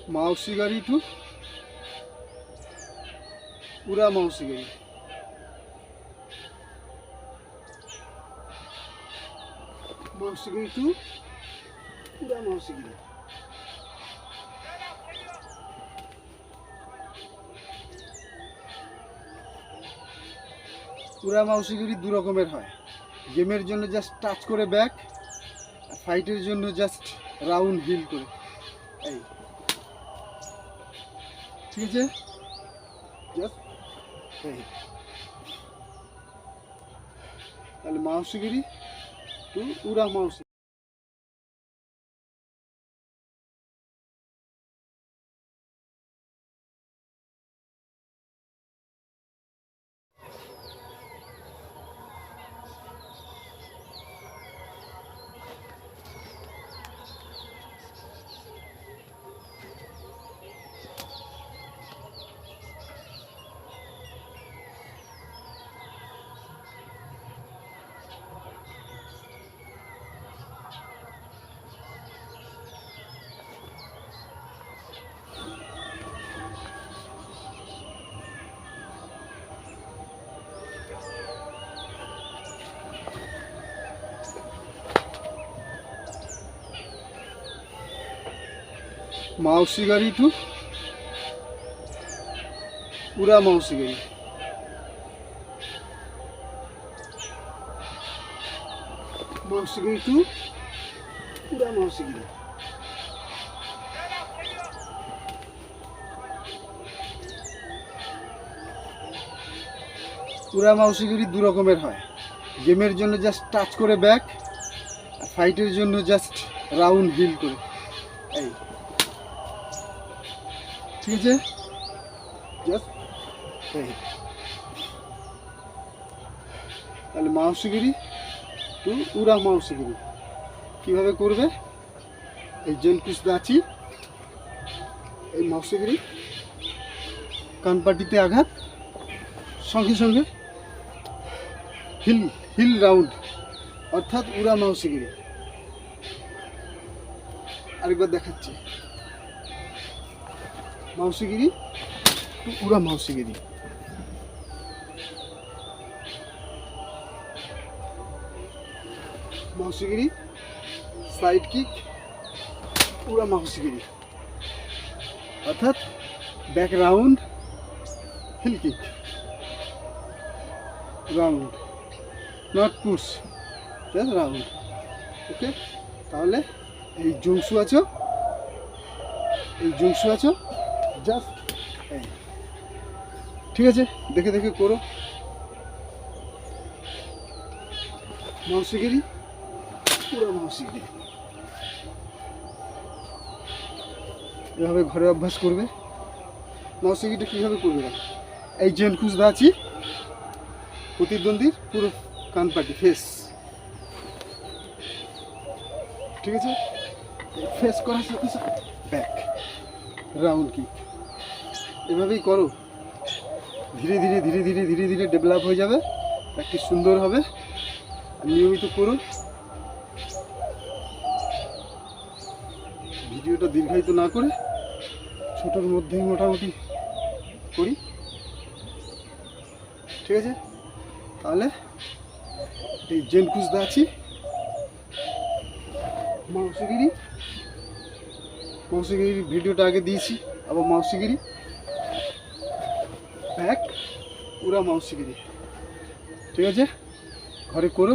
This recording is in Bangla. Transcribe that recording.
Mawashi Geri to Ura Mawashi Geri. Mawashi Geri to Ura Mawashi Geri. Ura Mawashi Geri দু রকমের হয়। গেমের জন্য জাস্ট টাচ করে ব্যাক, আর ফাইটের জন্য জাস্ট রাউন্ড হিল করে। এই ঠিক আছে, জাস্ট এই। তাহলে Mawashi Geri to Ura Mawashi। Mawashi Geri to Ura Mawashi Geri। Mawashi Geri to Ura Mawashi Geri। Ura Mawashi Geri দু রকমের হয়। গেমের জন্য জাস্ট টাচ করে ব্যাক, আর ফাইটের জন্য জাস্ট রাউন্ড হিল করে। এই ঠিক আছে, জাস্ট এই। তাহলে Mawashi Geri to Ura Mawashi Geri কীভাবে করবে? এই জেনকুশ দাঁচি, এই Mawashi Geri কানপাটিতে আঘাত, সঙ্গে সঙ্গে হিল হিল রাউন্ড, অর্থাৎ Ura Mawashi Geri। আরেকবার দেখাচ্ছি, Mawashi Geri to Ura Mawashi Geri। Mawashi Geri side kick, Ura Mawashi Geri অর্থাৎ back round heel kick, round not push, just round. Okay, তাহলে এই জংসু আছো, এই জংসু আছো, জাস্ট এই। ঠিক আছে, দেখে দেখে করো। Mawashi Geri Ura Mawashi Geri এভাবে ঘরে অভ্যাস করবে। Mawashi Geriটা কীভাবে করবে? এই জেনকুশ দাঁচি, প্রতিদ্বন্দ্বীর পুরো কানপাটি ফেস, ঠিক আছে, ফেস করার সাথে সাথে ব্যাক রাউন্ড কিক। এভাবেই করো, ধীরে ধীরে ধীরে ধীরে ধীরে ধীরে ডেভেলপ হয়ে যাবে, প্র্যাকটিস সুন্দর হবে। নিয়মিত করো। ভিডিওটা দীর্ঘায়িত না করে ছোটোর মধ্যেই মোটামুটি করি, ঠিক আছে। তাহলে এই জেনকুশ দাঁচি, Mawashi Geri ভিডিওটা আগে দিয়েছি, আবার Mawashi Geri back Ura Mawashi Geri, ঠিক আছে। ঘরে করো।